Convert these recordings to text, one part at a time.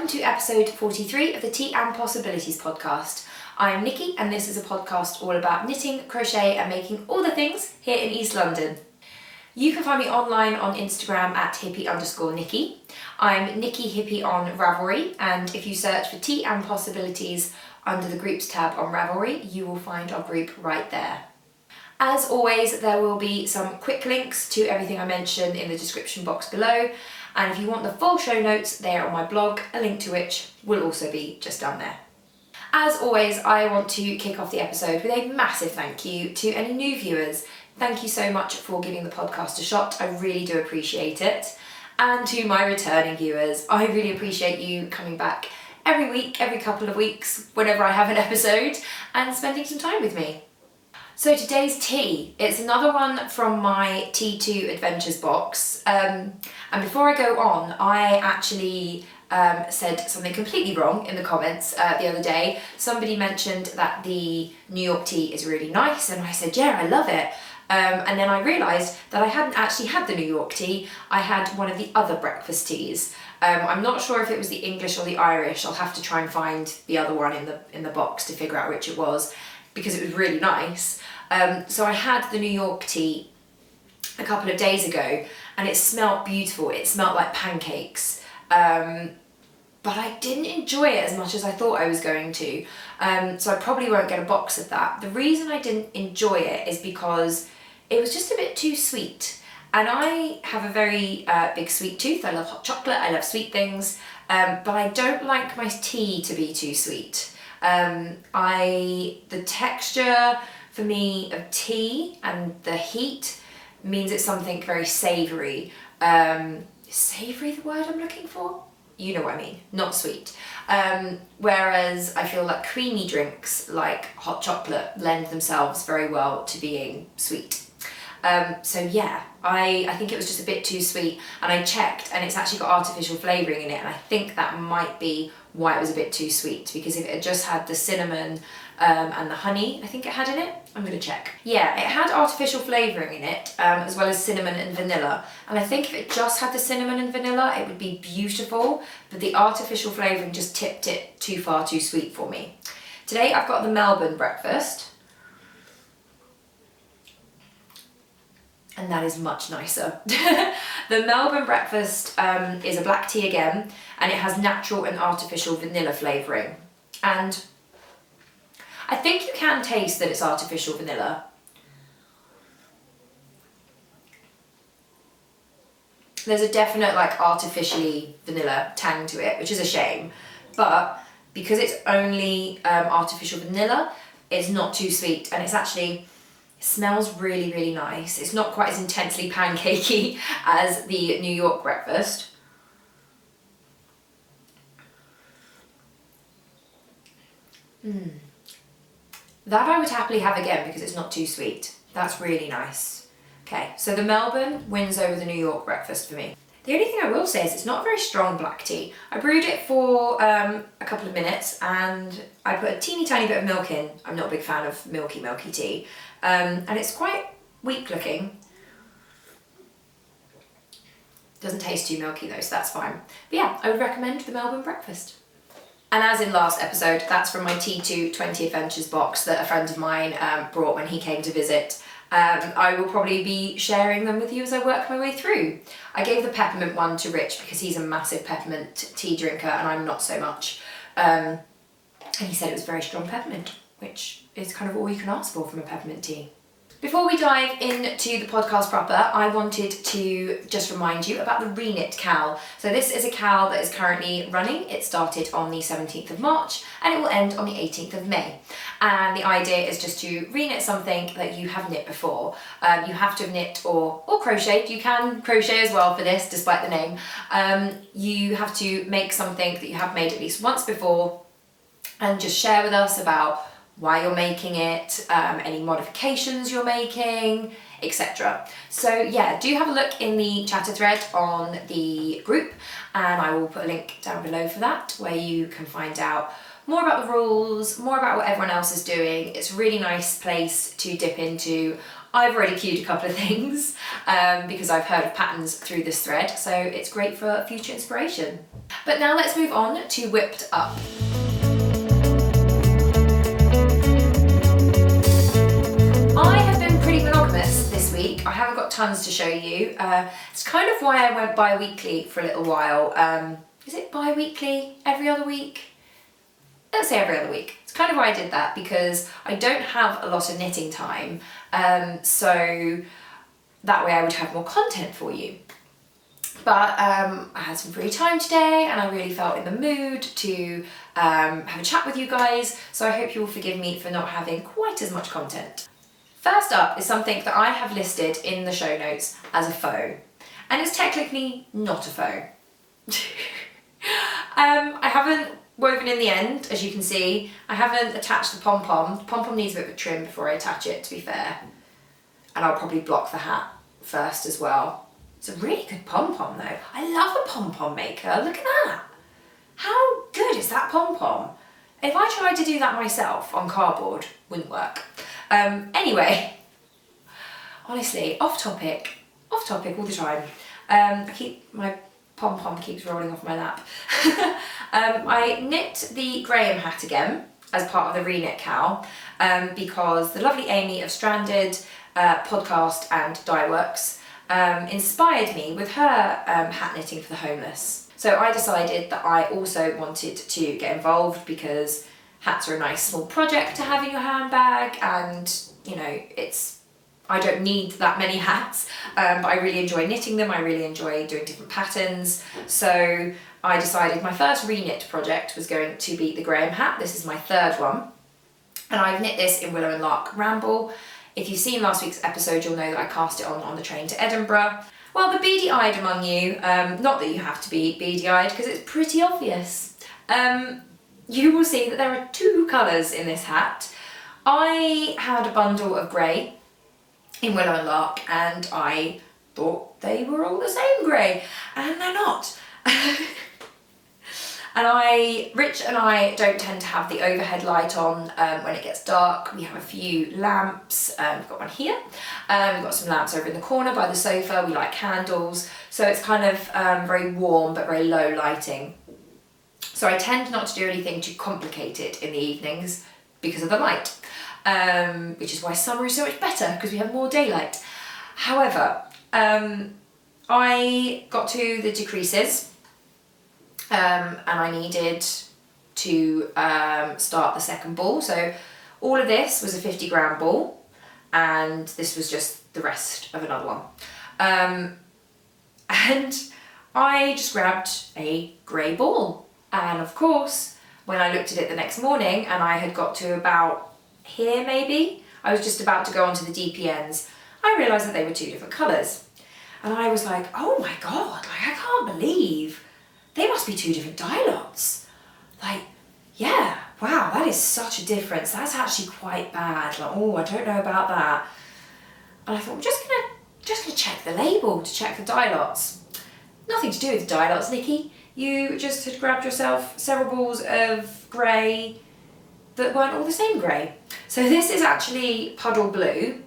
Welcome to episode 43 of the Tea and Possibilities podcast. I'm Nikki and this is a podcast all about knitting, crochet and making all the things here in East London. You can find me online on Instagram at hippie_Nikki. I'm Nikki Hippie on Ravelry, and if you search for Tea and Possibilities under the groups tab on Ravelry, you will find our group right there. As always, there will be some quick links to everything I mention in the description box below. And if you want the full show notes, they are on my blog, a link to which will also be just down there. As always, I want to kick off the episode with a massive thank you to any new viewers. Thank you so much for giving the podcast a shot. I really do appreciate it. And to my returning viewers, I really appreciate you coming back every week, every couple of weeks, whenever I have an episode, and spending some time with me. So today's tea, it's another one from my T2 Adventures box. And before I go on, I actually said something completely wrong in the comments the other day. Somebody mentioned that the New York tea is really nice, and I said, yeah, I love it. And then I realised that I hadn't actually had the New York tea, I had one of the other breakfast teas. I'm not sure if it was the English or the Irish. I'll have to try and find the other one in the box to figure out which it was, because it was really nice. So I had the New York tea a couple of days ago and it smelled beautiful. It smelled like pancakes, but I didn't enjoy it as much as I thought I was going to. So I probably won't get a box of that. The reason I didn't enjoy it is because it was just a bit too sweet. And I have a very big sweet tooth. I love hot chocolate, I love sweet things, but I don't like my tea to be too sweet. The texture for me of tea and the heat means it's something very savoury. Savoury, the word I'm looking for? You know what I mean, not sweet. Whereas I feel like creamy drinks like hot chocolate lend themselves very well to being sweet. So yeah, I think it was just a bit too sweet, and I checked and it's actually got artificial flavouring in it, and I think that might be why it was a bit too sweet, because if it had just had the cinnamon and the honey I think it had in it, I'm going to check. Yeah, it had artificial flavouring in it, as well as cinnamon and vanilla, and I think if it just had the cinnamon and vanilla it would be beautiful, but the artificial flavouring just tipped it too far too sweet for me. Today I've got the Melbourne breakfast, and that is much nicer. The Melbourne breakfast is a black tea again, and it has natural and artificial vanilla flavouring. And I think you can taste that it's artificial vanilla. There's a definite like artificially vanilla tang to it, which is a shame. But because it's only artificial vanilla, it's not too sweet, and it's actually, smells really, really nice. It's not quite as intensely pancakey as the New York breakfast. That I would happily have again because it's not too sweet. That's really nice. Okay, so the Melbourne wins over the New York breakfast for me. The only thing I will say is it's not a very strong black tea. I brewed it for a couple of minutes and I put a teeny tiny bit of milk in. I'm not a big fan of milky tea. And it's quite weak looking. Doesn't taste too milky though, so that's fine. But yeah, I would recommend the Melbourne breakfast. And as in last episode, that's from my T2 20 Adventures box that a friend of mine brought when he came to visit. I will probably be sharing them with you as I work my way through. I gave the peppermint one to Rich because he's a massive peppermint tea drinker and I'm not so much. And he said it was very strong peppermint, which is kind of all you can ask for from a peppermint tea. Before we dive into the podcast proper, I wanted to just remind you about the Reknit Cal. So this is a Cal that is currently running. It started on the 17th of March and it will end on the 18th of May. And the idea is just to reknit something that you have knit before. You have to have knit or crocheted. You can crochet as well for this, despite the name. You have to make something that you have made at least once before and just share with us about why you're making it, any modifications you're making, etc. So yeah, do have a look in the chatter thread on the group, and I will put a link down below for that, where you can find out more about the rules, more about what everyone else is doing. It's a really nice place to dip into. I've already queued a couple of things because I've heard of patterns through this thread, so it's great for future inspiration. But now let's move on to Whipped Up. I have been pretty monogamous this week. I haven't got tons to show you. It's kind of why I went bi-weekly for a little while. Is it bi-weekly? Every other week? Let's say every other week. It's kind of why I did that, because I don't have a lot of knitting time, so that way I would have more content for you. But I had some free time today and I really felt in the mood to have a chat with you guys, so I hope you will forgive me for not having quite as much content. First up is something that I have listed in the show notes as a faux, and it's technically not a faux. I haven't woven in the end, as you can see. I haven't attached the pom-pom. The pom-pom needs a bit of a trim before I attach it, to be fair. And I'll probably block the hat first as well. It's a really good pom-pom though. I love a pom-pom maker, look at that. How good is that pom-pom? If I tried to do that myself on cardboard, wouldn't work. Anyway, honestly, off topic all the time. My pom-pom keeps rolling off my lap. I knit the Graham hat again as part of the Reknit Cow because the lovely Amy of Stranded podcast and Dye Works inspired me with her hat knitting for the homeless. So I decided that I also wanted to get involved because hats are a nice small project to have in your handbag, and you know, I don't need that many hats, but I really enjoy knitting them. I really enjoy doing different patterns. So I decided my first reknit project was going to be the Graham hat. This is my third one. And I've knit this in Willow and Lark Ramble. If you've seen last week's episode, you'll know that I cast it on the train to Edinburgh. Well, the beady-eyed among you, not that you have to be beady-eyed because it's pretty obvious, you will see that there are two colours in this hat. I had a bundle of grey in Willow and Lark and I thought they were all the same grey, and they're not. And Rich and I don't tend to have the overhead light on when it gets dark. We have a few lamps. We've got one here. We've got some lamps over in the corner by the sofa. We light candles. So it's kind of very warm but very low lighting. So I tend not to do anything too complicated in the evenings because of the light, which is why summer is so much better because we have more daylight. However, I got to the decreases and I needed to start the second ball. So all of this was a 50-gram ball and this was just the rest of another one. And I just grabbed a grey ball. And of course, when I looked at it the next morning and I had got to about here maybe, I was just about to go onto the DPNs, I realised that they were two different colours. And I was like, oh my god, like, I can't believe they must be two different dye lots. Like, yeah, wow, that is such a difference. That's actually quite bad. Like, oh, I don't know about that. And I thought, I'm just gonna check the label to check the dye lots. Nothing to do with the dye lots, Nikki. You just had grabbed yourself several balls of grey that weren't all the same grey. So this is actually Puddle Blue,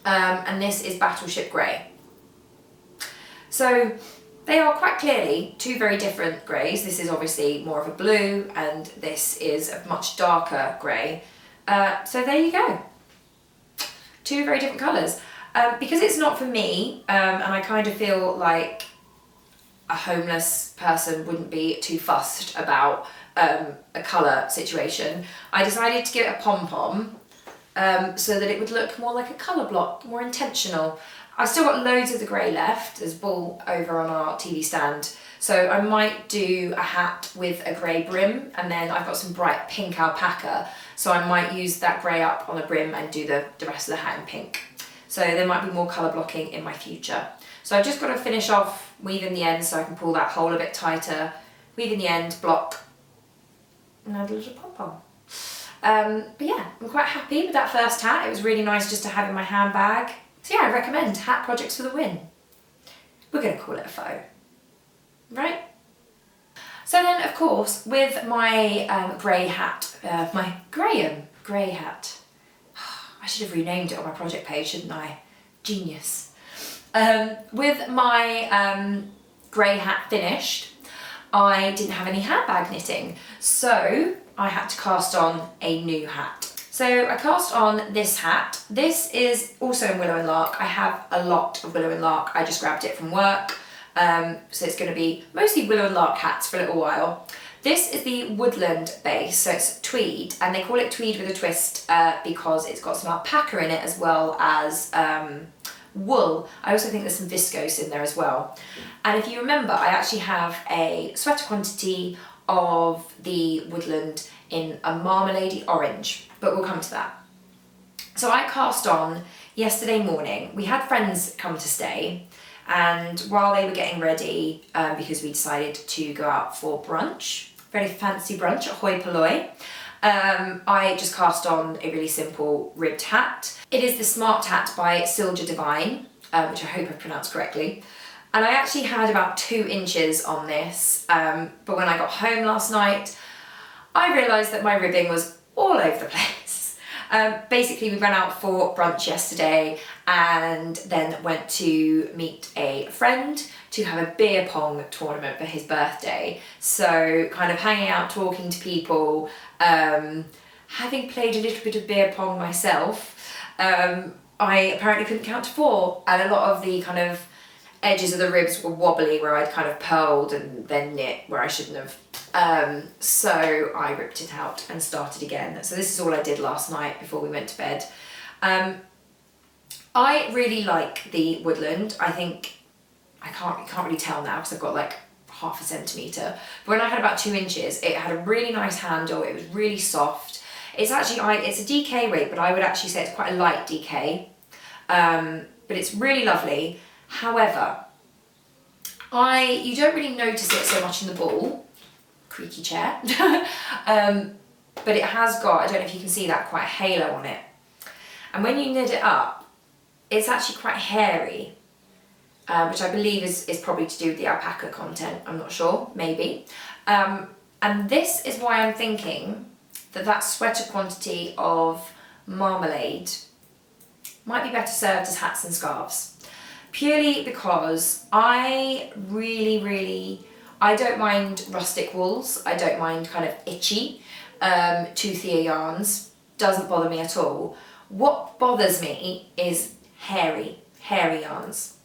and this is Battleship Grey. So they are quite clearly two very different greys. This is obviously more of a blue, and this is a much darker grey. So there you go. Two very different colours. Because it's not for me, and I kind of feel like a homeless person wouldn't be too fussed about a colour situation, I decided to give it a pom-pom so that it would look more like a colour block, more intentional. I've still got loads of the grey left. There's a ball over on our TV stand, so I might do a hat with a grey brim, and then I've got some bright pink alpaca, so I might use that grey up on the brim and do the rest of the hat in pink. So there might be more colour blocking in my future. So I've just got to finish off weaving the ends so I can pull that hole a bit tighter, weave in the end, block, and add a little pom-pom. But yeah, I'm quite happy with that first hat. It was really nice just to have in my handbag. So yeah, I recommend hat projects for the win. We're going to call it a faux, right? So then, of course, with my grey hat, my grey hat. I should have renamed it on my project page, shouldn't I? Genius. With my grey hat finished, I didn't have any handbag knitting, so I had to cast on a new hat. So I cast on this hat. This is also in Willow and Lark. I have a lot of Willow and Lark. I just grabbed it from work. So it's going to be mostly Willow and Lark hats for a little while. This is the woodland base, so it's tweed, and they call it tweed with a twist because it's got some alpaca in it as well as wool. I also think there's some viscose in there as well. And if you remember, I actually have a sweater quantity of the woodland in a marmalade orange, but we'll come to that. So I cast on yesterday morning. We had friends come to stay, and while they were getting ready, because we decided to go out for brunch, very fancy brunch at Hoi Polloi, I just cast on a really simple ribbed hat. It is the Smart Hat by Silja Divine, which I hope I've pronounced correctly. And I actually had about 2 inches on this, but when I got home last night, I realised that my ribbing was all over the place. Basically, we went out for brunch yesterday and then went to meet a friend to have a beer pong tournament for his birthday. So kind of hanging out, talking to people, having played a little bit of beer pong myself, I apparently couldn't count to 4, and a lot of the kind of edges of the ribs were wobbly where I'd kind of purled and then knit where I shouldn't have. So I ripped it out and started again. So this is all I did last night before we went to bed. I really like the woodland. I think, you can't really tell now because I've got like half a centimetre. But when I had about 2 inches, it had a really nice handle. It was really soft. It's actually, it's a DK weight, but I would actually say it's quite a light DK. But it's really lovely. However, you don't really notice it so much in the ball, creaky chair, but it has got, I don't know if you can see that, quite a halo on it. And when you knit it up, it's actually quite hairy, which I believe is probably to do with the alpaca content, I'm not sure, maybe. And this is why I'm thinking that sweater quantity of marmalade might be better served as hats and scarves. Purely because I don't mind rustic wools. I don't mind kind of itchy, toothier yarns. Doesn't bother me at all. What bothers me is hairy yarns.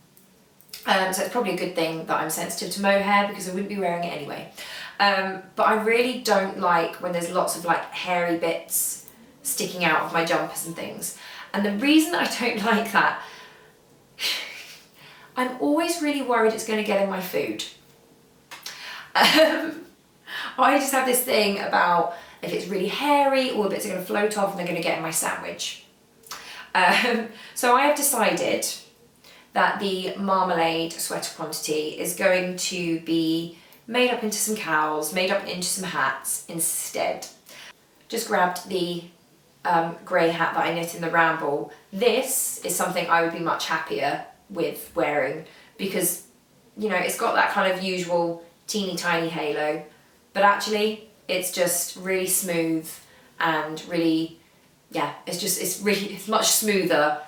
So it's probably a good thing that I'm sensitive to mohair because I wouldn't be wearing it anyway. But I really don't like when there's lots of like hairy bits sticking out of my jumpers and things. And the reason I don't like that, I'm always really worried it's going to get in my food. I just have this thing about if it's really hairy, all the bits are going to float off and they're going to get in my sandwich. So I have decided that the marmalade sweater quantity is going to be made up into some cowls, made up into some hats instead. Just grabbed the grey hat that I knit in the ramble. This is something I would be much happier with wearing because, you know, it's got that kind of usual teeny tiny halo, but actually it's just really smooth and really, yeah, it's much smoother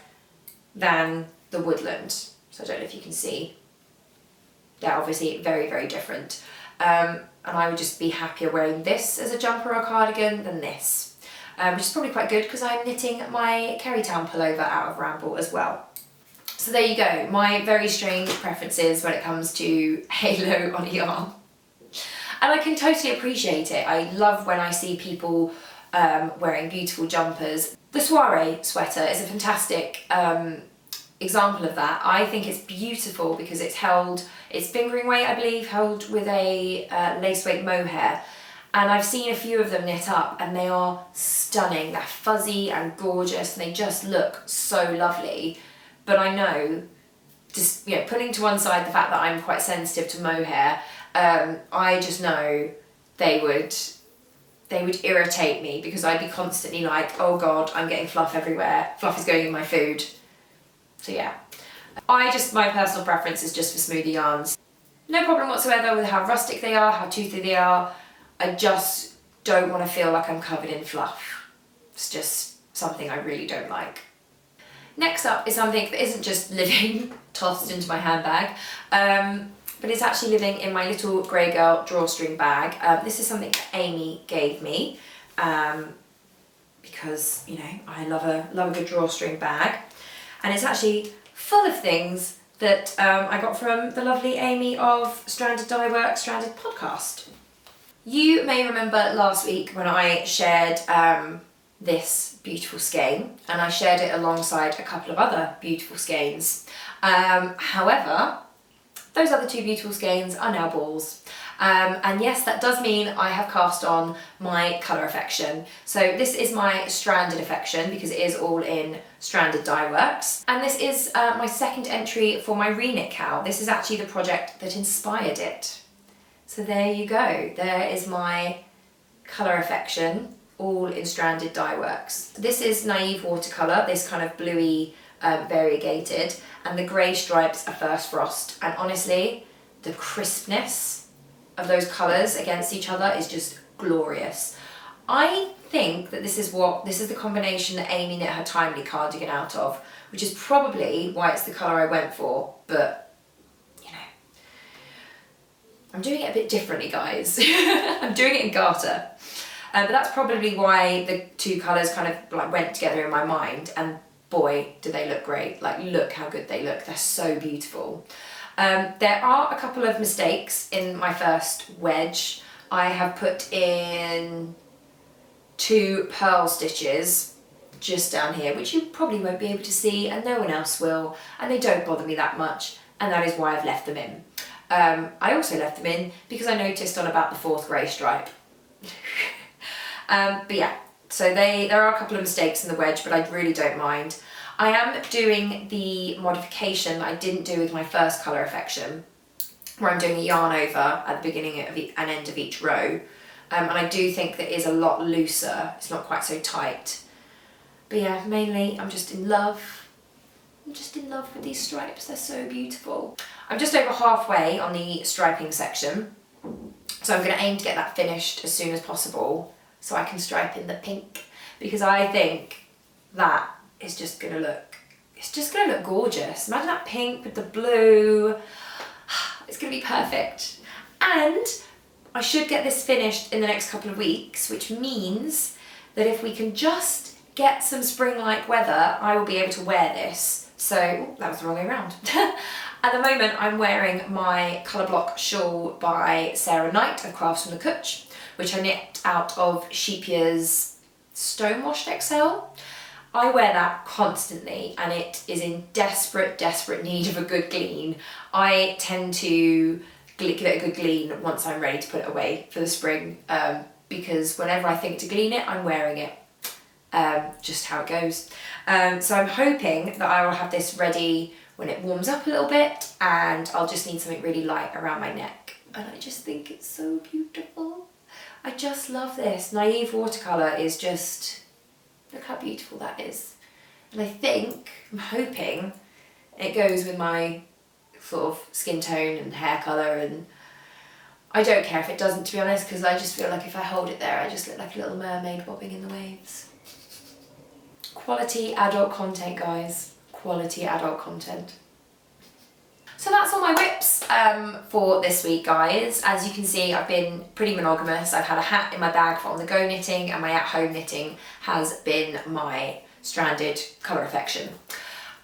than the woodland. So I don't know if you can see. They're obviously very, very different. And I would just be happier wearing this as a jumper or a cardigan than this. Which is probably quite good because I'm knitting my Kerrytown pullover out of Ramble as well. So there you go, my very strange preferences when it comes to halo on a yarn. And I can totally appreciate it. I love when I see people wearing beautiful jumpers. The soiree sweater is a fantastic example of that. I think it's beautiful because it's fingering weight, I believe, held with a lace weight mohair. And I've seen a few of them knit up and they are stunning. They're fuzzy and gorgeous and they just look so lovely. But I know, just, you know, putting to one side the fact that I'm quite sensitive to mohair, I just know they would irritate me because I'd be constantly like, oh God, I'm getting fluff everywhere. Fluff is going in my food. So yeah. My personal preference is just for smoother yarns. No problem whatsoever with how rustic they are, how toothy they are. I just don't want to feel like I'm covered in fluff. It's just something I really don't like. Next up is something that isn't just living tossed into my handbag, but it's actually living in my little grey girl drawstring bag. This is something that Amy gave me because, you know, I love a good drawstring bag. And it's actually full of things that I got from the lovely Amy of Stranded Dye Work, Stranded Podcast. You may remember last week when I shared this beautiful skein, and I shared it alongside a couple of other beautiful skeins. However, those other two beautiful skeins are now balls. And yes, that does mean I have cast on my colour affection. So this is my stranded affection because it is all in Stranded Dye Works. And this is my second entry for my reknit cowl. This is actually the project that inspired it. So there you go. There is my colour affection, all in Stranded Dye Works. This is naive watercolour, this kind of bluey variegated, and the grey stripes are First Frost. And honestly, the crispness of those colours against each other is just glorious. I think that this is the combination that Amy knit her Timely cardigan out of, which is probably why it's the colour I went for, but you know, I'm doing it a bit differently, guys. I'm doing it in garter. But that's probably why the two colours kind of like went together in my mind, and boy, do they look great. Like, look how good they look. They're so beautiful. There are a couple of mistakes in my first wedge. I have put in 2 pearl stitches just down here, which you probably won't be able to see and no one else will, and they don't bother me that much, and that is why I've left them in. I also left them in because I noticed on about the 4th grey stripe. But yeah, so there are a couple of mistakes in the wedge, but I really don't mind. I am doing the modification that I didn't do with my first colour affection, where I'm doing a yarn over at the beginning of and end of each row. And I do think that is a lot looser, it's not quite so tight. But yeah, mainly I'm just in love. I'm just in love with these stripes, they're so beautiful. I'm just over halfway on the striping section, so I'm going to aim to get that finished as soon as possible so I can stripe in the pink, because I think that is just going to look, it's just going to look gorgeous. Imagine that pink with the blue. It's going to be perfect. And I should get this finished in the next couple of weeks, which means that if we can just get some spring-like weather, I will be able to wear this. So, ooh, that was the wrong way around. At the moment, I'm wearing my colour block shawl by Sarah Knight of Crafts from the Cutch, which I knit out of Sheepia's Stonewashed XL. I wear that constantly and it is in desperate need of a good glean. I tend to give it a good glean once I'm ready to put it away for the spring, because whenever I think to glean it, I'm wearing it. Just how it goes. So I'm hoping that I will have this ready when it warms up a little bit, and I'll just need something really light around my neck. And I just think it's so beautiful. I just love this. Naive watercolour is just, look how beautiful that is. And I'm hoping it goes with my sort of skin tone and hair colour, and I don't care if it doesn't, to be honest, because I just feel like if I hold it there I just look like a little mermaid bobbing in the waves. Quality adult content, guys. Quality adult content. So that's all my whips for this week, guys. As you can see, I've been pretty monogamous. I've had a hat in my bag for on the go knitting, and my at home knitting has been my stranded colour affection.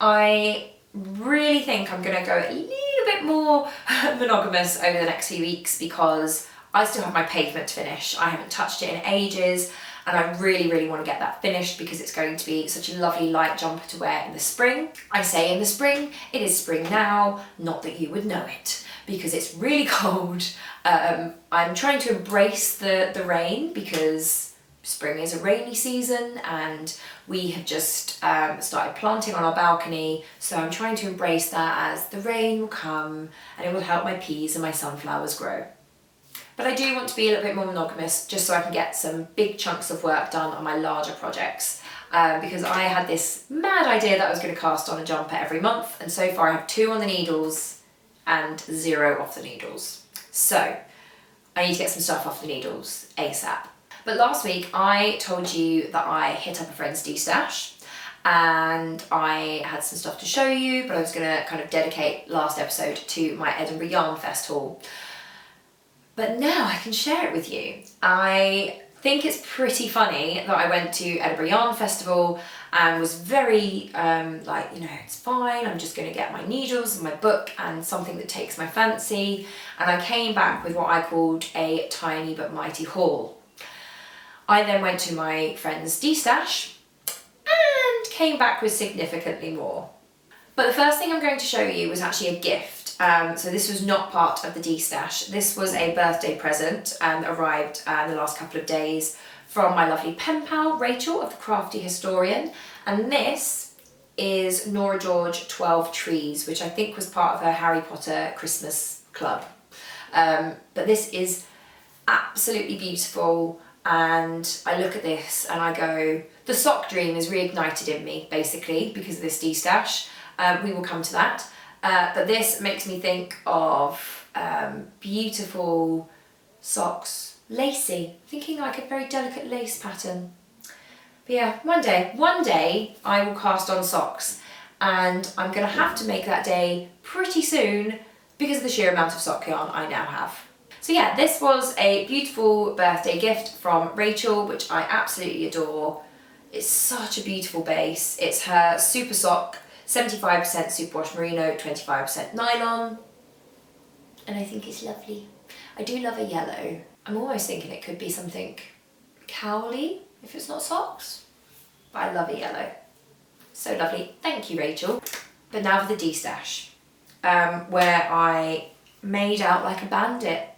I really think I'm going to go a little bit more monogamous over the next few weeks because I still have my pavement to finish. I haven't touched it in ages, and I really want to get that finished because it's going to be such a lovely light jumper to wear in the spring. I say in the spring, it is spring now, not that you would know it, because it's really cold. I'm trying to embrace the rain because spring is a rainy season, and we have just started planting on our balcony, so I'm trying to embrace that as the rain will come and it will help my peas and my sunflowers grow. But I do want to be a little bit more monogamous just so I can get some big chunks of work done on my larger projects, because I had this mad idea that I was going to cast on a jumper every month, and so far I have 2 on the needles and 0 off the needles. So I need to get some stuff off the needles ASAP. But last week I told you that I hit up a friend's D-stash and I had some stuff to show you, but I was gonna kind of dedicate last episode to my Edinburgh Yarn Fest haul. But now I can share it with you. I think it's pretty funny that I went to Edinburgh Yarn Festival and was very like, you know, it's fine, I'm just gonna get my needles and my book and something that takes my fancy. And I came back with what I called a tiny but mighty haul. I then went to my friend's D-stash and came back with significantly more. But the first thing I'm going to show you was actually a gift. So this was not part of the D-stash. This was a birthday present and arrived in the last couple of days from my lovely pen pal, Rachel of the Crafty Historian. And this is Nora George 12 Trees, which I think was part of her Harry Potter Christmas club. But this is absolutely beautiful. And I look at this and I go, the sock dream is reignited in me, basically, because of this D-stash. We will come to that. But this makes me think of beautiful socks, lacy, thinking like a very delicate lace pattern. But yeah, one day I will cast on socks, and I'm gonna have to make that day pretty soon because of the sheer amount of sock yarn I now have. So yeah, this was a beautiful birthday gift from Rachel, which I absolutely adore. It's such a beautiful base. It's her super sock, 75% superwash merino, 25% nylon. And I think it's lovely. I do love a yellow. I'm almost thinking it could be something cowly if it's not socks. But I love a yellow. So lovely. Thank you, Rachel. But now for the D-stash, where I made out like a bandit.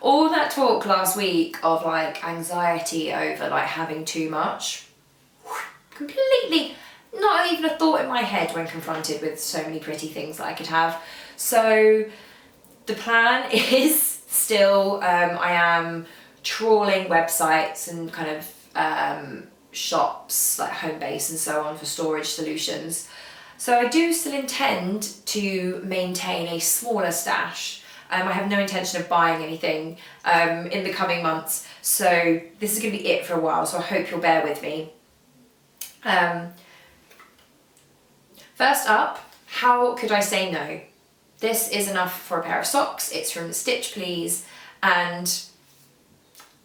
All that talk last week of like anxiety over like having too much, completely not even a thought in my head when confronted with so many pretty things that I could have. So the plan is still, I am trawling websites and kind of shops like Homebase and so on for storage solutions. So I do still intend to maintain a smaller stash. I have no intention of buying anything in the coming months, so this is going to be it for a while, so I hope you'll bear with me. First up, how could I say no? This is enough for a pair of socks. It's from Stitch Please, and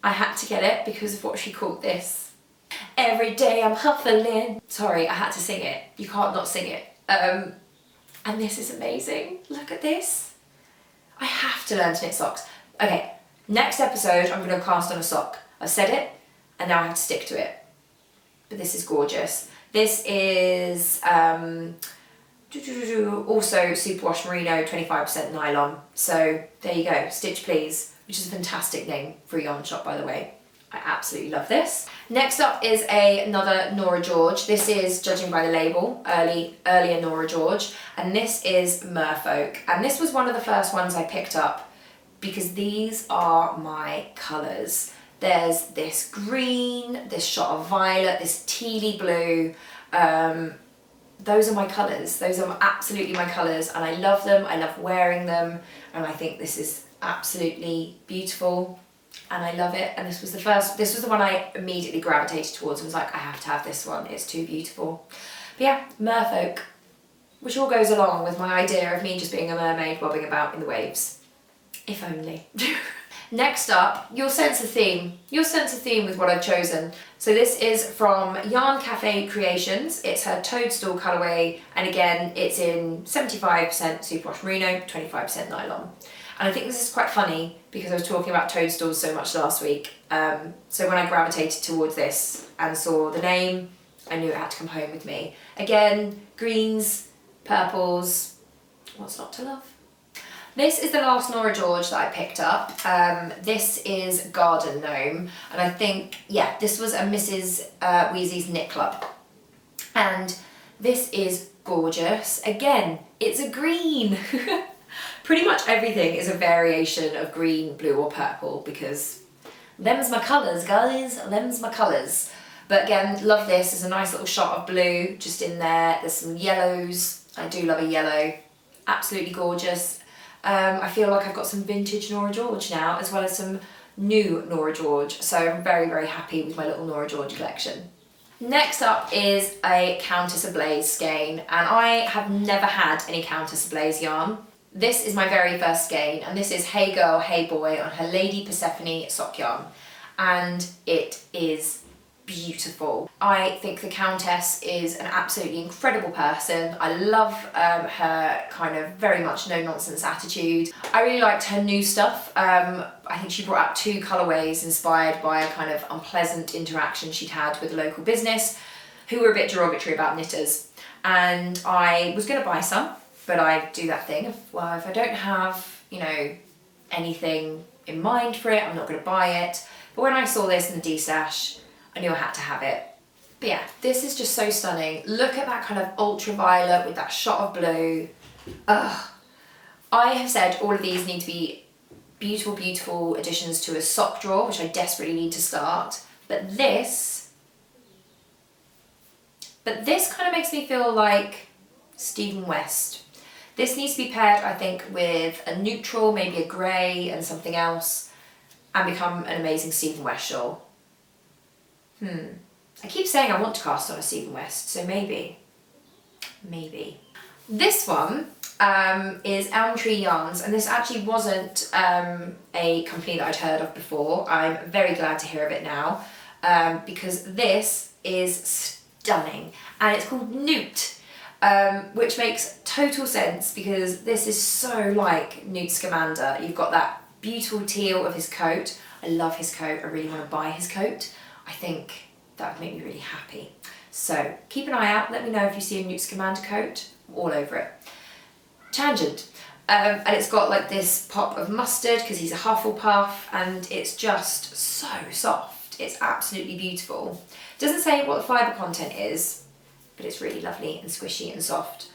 I had to get it because of what she called this. Every day I'm huffling. Sorry, I had to sing it. You can't not sing it. And this is amazing. Look at this. I have to learn to knit socks. Okay, next episode I'm going to cast on a sock. I've said it, and now I have to stick to it. But this is gorgeous. This is also superwash merino, 25% nylon. So there you go, Stitch Please, which is a fantastic name for a yarn shop, by the way. I absolutely love this. Next up is another Nora George. This is, judging by the label, earlier Nora George, and this is Merfolk. And this was one of the first ones I picked up because these are my colours. There's this green, this shot of violet, this tealy blue. Those are my colours. Those are absolutely my colours, and I love them. I love wearing them, and I think this is absolutely beautiful. And I love it, and this was the one I immediately gravitated towards and was like, I have to have this one, it's too beautiful. But yeah, Merfolk, which all goes along with my idea of me just being a mermaid bobbing about in the waves. If only. Next up, you'll sense a theme. You'll sense a theme with what I've chosen. So this is from Yarn Cafe Creations. It's her Toadstool colourway, and again, it's in 75% superwash merino, 25% nylon. And I think this is quite funny because I was talking about toadstools so much last week. So when I gravitated towards this and saw the name, I knew it had to come home with me. Again, greens, purples, what's not to love? This is the last Nora George that I picked up. This is Garden Gnome, and I think, yeah, this was a Mrs. Wheezy's Knit Club. And this is gorgeous. Again, it's a green. Pretty much everything is a variation of green, blue or purple because them's my colours, guys, them's my colours. But again, love this. There's a nice little shot of blue just in there. There's some yellows I do love a yellow. Absolutely gorgeous. I feel like I've got some vintage Nora George now, as well as some new Nora George. So I'm very, very happy with my little Nora George collection. Next up is a Countess Ablaze skein, and I have never had any Countess Ablaze yarn. This is my very first skein, and this is Hey Girl, Hey Boy on her Lady Persephone sock yarn, and it is beautiful. I think the Countess is an absolutely incredible person. I love her kind of very much no-nonsense attitude. I really liked her new stuff. I think she brought out 2 colourways inspired by a kind of unpleasant interaction she'd had with a local business who were a bit derogatory about knitters. And I was going to buy some, but I do that thing of, well, if I don't have, you know, anything in mind for it, I'm not going to buy it. But when I saw this in the D-stash, I knew I had to have it. But yeah, this is just so stunning. Look at that kind of ultraviolet with that shot of blue. Ugh. I have said all of these need to be beautiful, beautiful additions to a sock drawer, which I desperately need to start. But this kind of makes me feel like Stephen West. This needs to be paired, I think, with a neutral, maybe a grey and something else, and become an amazing Stephen West shawl. I keep saying I want to cast on a Stephen West, so maybe. This one is Elm Tree Yarns, and this actually wasn't a company that I'd heard of before. I'm very glad to hear of it now, because this is stunning, and it's called Newt, which makes total sense because this is so like Newt Scamander. You've got that beautiful teal of his coat. I love his coat. I really want to buy his coat. I think that would make me really happy. So keep an eye out. Let me know if you see a Newt Scamander coat. I'm all over it. Tangent. And it's got like this pop of mustard because he's a Hufflepuff, and it's just so soft. It's absolutely beautiful. It doesn't say what the fibre content is, but it's really lovely and squishy and soft.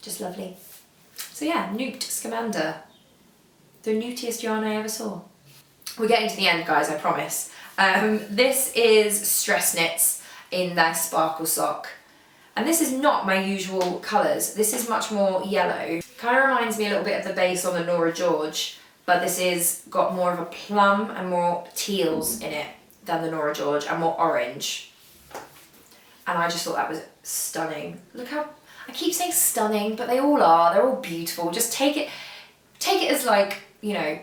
Just lovely. So yeah, Newt Scamander. The newtiest yarn I ever saw. We're getting to the end, guys, I promise. This is Stress Knits in their Sparkle Sock. And this is not my usual colours. This is much more yellow. Kind of reminds me a little bit of the base on the Nora George, but this is got more of a plum and more teals in it than the Nora George, and more orange. And I just thought that was stunning. Look how, I keep saying stunning, but they all are. They're all beautiful. Just take it as like, you know,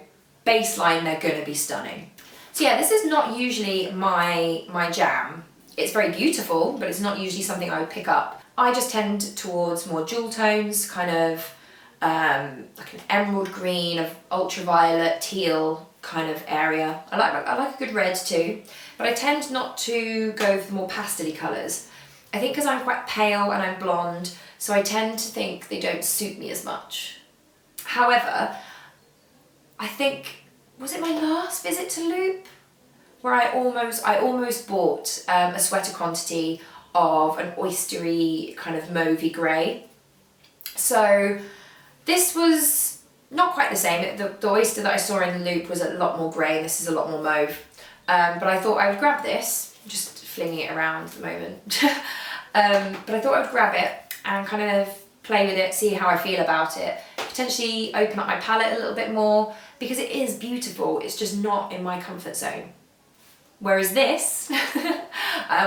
baseline, they're gonna be stunning. So yeah, this is not usually my jam. It's very beautiful, but it's not usually something I would pick up. I just tend towards more jewel tones, kind of like an emerald green, of ultraviolet, teal kind of area. I like a good red too, but I tend not to go for the more pastel-y colours. I think because I'm quite pale and I'm blonde, so I tend to think they don't suit me as much. However, I think, was it my last visit to Loop where I almost bought a sweater quantity of an oystery kind of mauvey grey. So this was not quite the same. The oyster that I saw in the Loop was a lot more grey, and this is a lot more mauve. But I thought I would grab this, just flinging it around at the moment. But I thought I would grab it and kind of play with it, see how I feel about it. Potentially open up my palette a little bit more, because it is beautiful, it's just not in my comfort zone. Whereas this,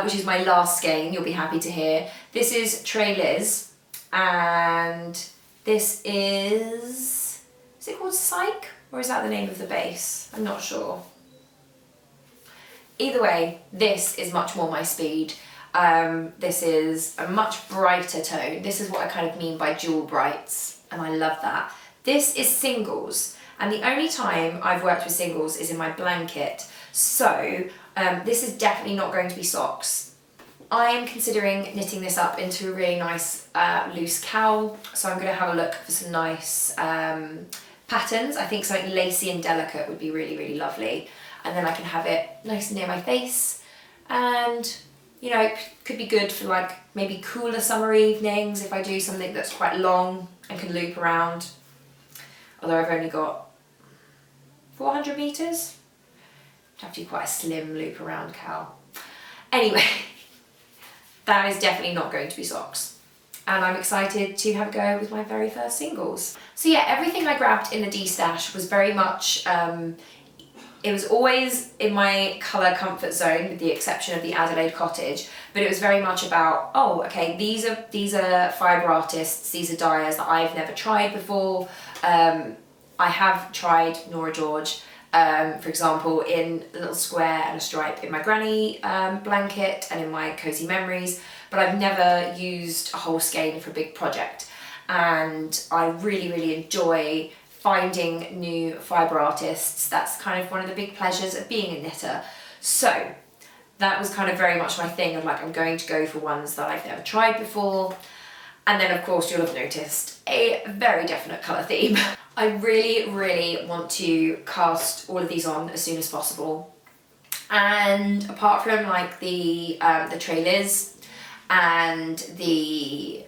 which is my last skein, you'll be happy to hear, this is Trey Liz, and this is it called Psych? Or is that the name of the base? I'm not sure. Either way, this is much more my speed. This is a much brighter tone. This is what I kind of mean by jewel brights, and I love that. This is singles, and the only time I've worked with singles is in my blanket, so this is definitely not going to be socks. I am considering knitting this up into a really nice loose cowl, so I'm going to have a look for some nice patterns. I think something lacy and delicate would be really, really lovely, and then I can have it nice and near my face, and you know, it could be good for like maybe cooler summer evenings if I do something that's quite long and can loop around. Although I've only got 400 metres. I'd have to do quite a slim loop around cowl. Anyway, that is definitely not going to be socks. and I'm excited to have a go with my very first singles. So yeah, everything I grabbed in the D stash was very much, it was always in my colour comfort zone with the exception of the Adelaide Cottage, but it was very much about, oh, okay, these are fibre artists, these are dyers that I've never tried before. I have tried Nora George, for example, in a little square and a stripe in my granny blanket and in my Cozy Memories, but I've never used a whole skein for a big project. And I really, really enjoy finding new fibre artists. That's kind of one of the big pleasures of being a knitter. So that was kind of very much my thing of like, I'm going to go for ones that I've never tried before. And then of course you'll have noticed a very definite colour theme. I really, really want to cast all of these on as soon as possible. And apart from like the Traileys and the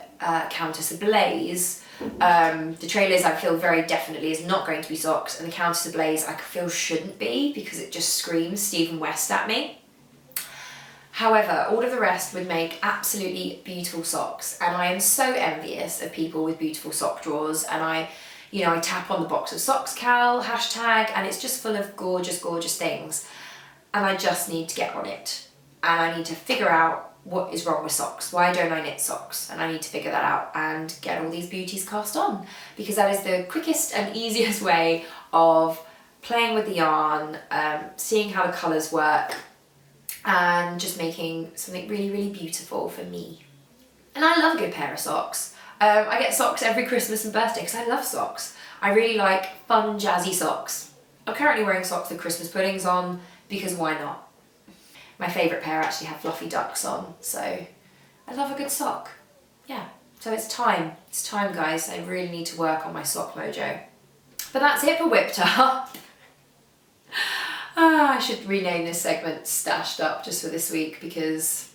Countess Ablaze, the Traileys I feel very definitely is not going to be socks, and the Countess Ablaze I feel shouldn't be because it just screams Stephen West at me. However, all of the rest would make absolutely beautiful socks, and I am so envious of people with beautiful sock drawers, and I tap on the box of socks Cal hashtag, and it's just full of gorgeous, gorgeous things, and I just need to get on it, and I need to figure out what is wrong with socks. Why don't I knit socks? And I need to figure that out and get all these beauties cast on, because that is the quickest and easiest way of playing with the yarn, seeing how the colours work, and just making something really, really beautiful for me. And I love a good pair of socks. I get socks every Christmas and birthday because I love socks. I really like fun, jazzy socks. I'm currently wearing socks with Christmas puddings on because why not? My favourite pair actually have fluffy ducks on, so I love a good sock. Yeah, so it's time. It's time, guys. I really need to work on my sock mojo. But that's it for Whipped Up. I should rename this segment Stashed Up just for this week because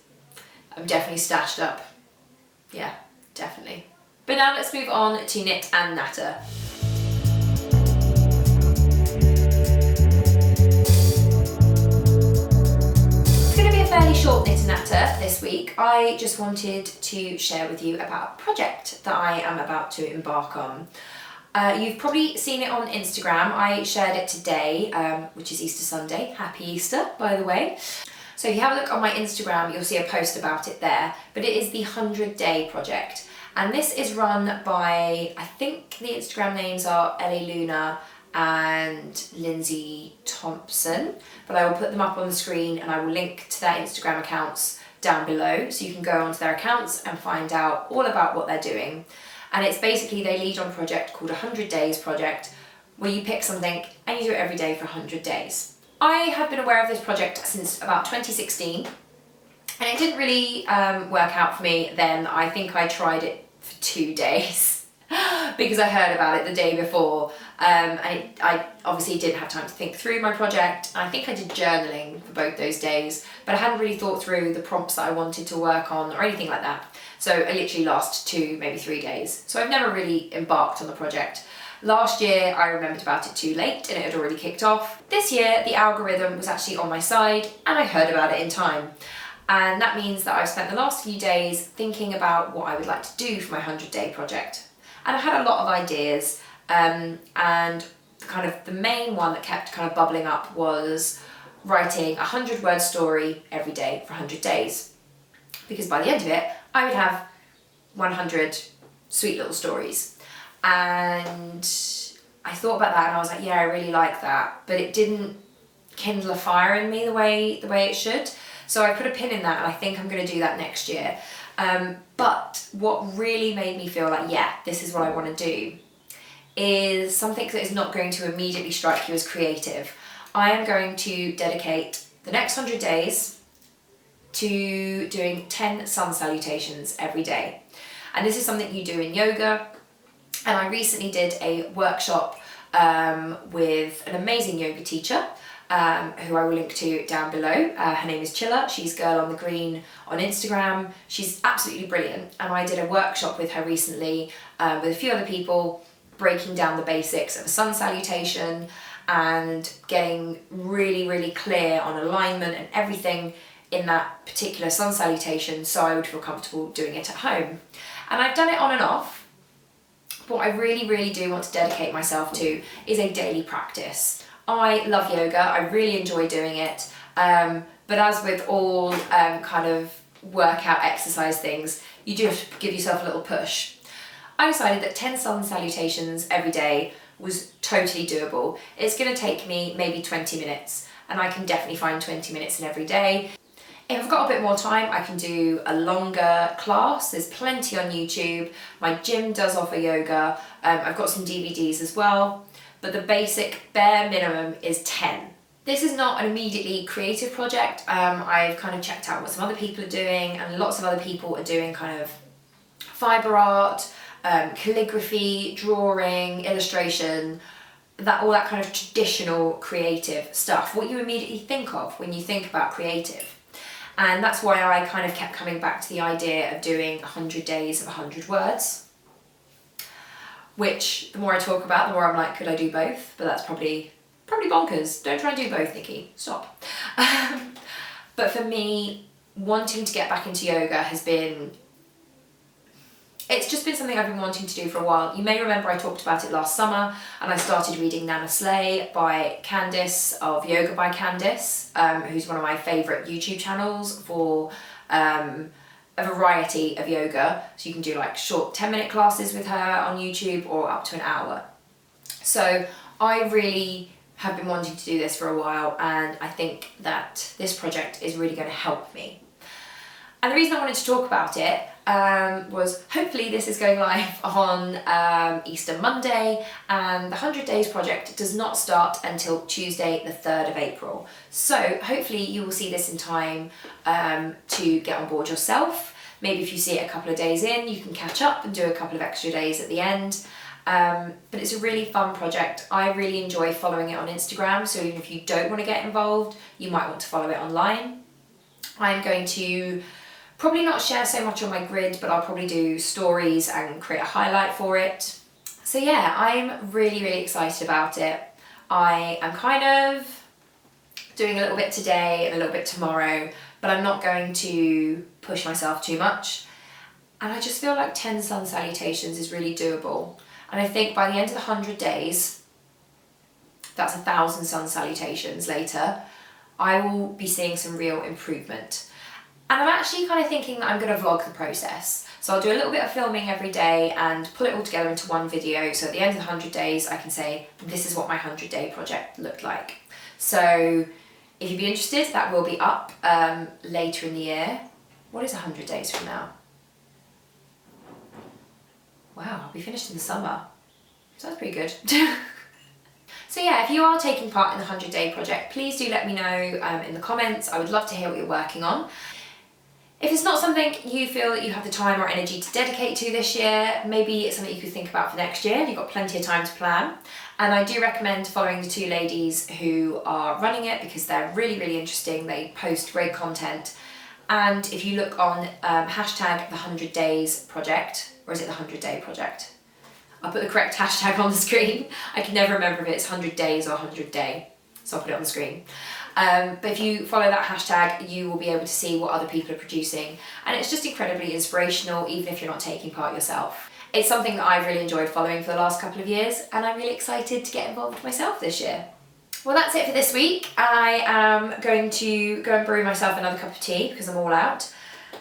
I'm definitely stashed up. Yeah, definitely. But now let's move on to Knit and Natter. It's going to be a fairly short Knit and Natter this week. I just wanted to share with you about a project that I am about to embark on. You've probably seen it on Instagram. I shared it today, which is Easter Sunday. Happy Easter, by the way. So if you have a look on my Instagram, you'll see a post about it there. But it is the 100-Day project. And this is run by, I think the Instagram names are Ellie Luna and Lindsay Thompson. But I will put them up on the screen and I will link to their Instagram accounts down below. So you can go onto their accounts and find out all about what they're doing. And it's basically, they lead on a project called 100 Days Project, where you pick something and you do it every day for 100 days. I have been aware of this project since about 2016, and it didn't really work out for me then. I think I tried it for 2 days because I heard about it the day before, and I obviously didn't have time to think through my project. I think I did journaling for both those days, but I hadn't really thought through the prompts that I wanted to work on or anything like that. So it literally lasts 2, maybe 3 days. So I've never really embarked on the project. Last year, I remembered about it too late and it had already kicked off. This year, the algorithm was actually on my side and I heard about it in time. And that means that I've spent the last few days thinking about what I would like to do for my 100-day project. And I had a lot of ideas, and kind of the main one that kept kind of bubbling up was writing a 100-word story every day for 100 days. Because by the end of it, I would have 100 sweet little stories. And I thought about that and I was like, yeah, I really like that. But it didn't kindle a fire in me the way it should. So I put a pin in that and I think I'm going to do that next year. But what really made me feel like, yeah, this is what I want to do is something that is not going to immediately strike you as creative. I am going to dedicate the next 100 days to doing 10 sun salutations every day. And this is something you do in yoga. And I recently did a workshop with an amazing yoga teacher who I will link to down below. Her name is Chilla. She's Girl on the Green on Instagram. She's absolutely brilliant. And I did a workshop with her recently with a few other people, breaking down the basics of a sun salutation and getting really, really clear on alignment and everything in that particular sun salutation so I would feel comfortable doing it at home. And I've done it on and off. But what I really, really do want to dedicate myself to is a daily practice. I love yoga, I really enjoy doing it, but as with all kind of workout exercise things, you do have to give yourself a little push. I decided that 10 sun salutations every day was totally doable. It's going to take me maybe 20 minutes, and I can definitely find 20 minutes in every day. If I've got a bit more time, I can do a longer class. There's plenty on YouTube. My gym does offer yoga. I've got some DVDs as well, but the basic bare minimum is 10. This is not an immediately creative project. I've kind of checked out what some other people are doing, and lots of other people are doing kind of fibre art, calligraphy, drawing, illustration, all that kind of traditional creative stuff, what you immediately think of when you think about creative. And that's why I kind of kept coming back to the idea of doing 100 days of 100 words, which the more I talk about, the more I'm like, could I do both? But that's probably bonkers. Don't try and do both, Nikki. Stop. But for me, wanting to get back into yoga it's just been something I've been wanting to do for a while. You may remember I talked about it last summer, and I started reading Nana Slay by Candice of Yoga by Candice, who's one of my favourite YouTube channels for a variety of yoga. So you can do like short 10-minute classes with her on YouTube or up to an hour. So I really have been wanting to do this for a while, and I think that this project is really going to help me. And the reason I wanted to talk about it was hopefully this is going live on Easter Monday, and the 100 Days project does not start until Tuesday the 3rd of April. So hopefully you will see this in time to get on board yourself. Maybe if you see it a couple of days in, you can catch up and do a couple of extra days at the end. But it's a really fun project. I really enjoy following it on Instagram, so even if you don't want to get involved, you might want to follow it online. I'm going to probably not share so much on my grid, but I'll probably do stories and create a highlight for it. So yeah, I'm really, really excited about it. I am kind of doing a little bit today and a little bit tomorrow, but I'm not going to push myself too much. And I just feel like 10 sun salutations is really doable. And I think by the end of the 100 days, that's 1,000 sun salutations later, I will be seeing some real improvement. And I'm actually kind of thinking that I'm going to vlog the process. So I'll do a little bit of filming every day and pull it all together into one video. So at the end of the 100 days, I can say, this is what my 100-day project looked like. So if you'd be interested, that will be up later in the year. What is 100 days from now? Wow, I'll be finished in the summer. So that's pretty good. So yeah, if you are taking part in the 100-day project, please do let me know in the comments. I would love to hear what you're working on. If it's not something you feel that you have the time or energy to dedicate to this year, maybe it's something you could think about for next year. You've got plenty of time to plan. And I do recommend following the two ladies who are running it because they're really, really interesting. They post great content. And if you look on hashtag the 100 Days Project, or is it the 100-Day Project? I'll put the correct hashtag on the screen. I can never remember if it's 100 days or 100 day, so I'll put it on the screen. But if you follow that hashtag, you will be able to see what other people are producing. And it's just incredibly inspirational, even if you're not taking part yourself. It's something that I've really enjoyed following for the last couple of years, and I'm really excited to get involved myself this year. Well, that's it for this week. I am going to go and brew myself another cup of tea because I'm all out.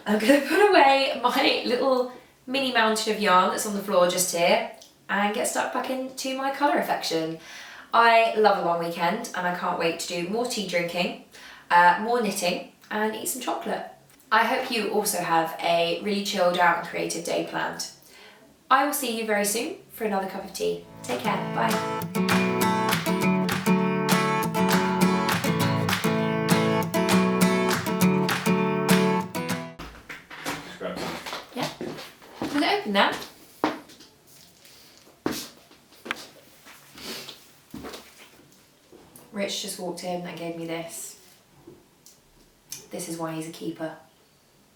I'm going to put away my little mini mountain of yarn that's on the floor just here and get stuck back into my colour affection. I love a long weekend and I can't wait to do more tea drinking, more knitting and eat some chocolate. I hope you also have a really chilled out and creative day planned. I will see you very soon for another cup of tea. Take care, bye. Yeah. Was it open now? Rich just walked in and gave me this. This is why he's a keeper.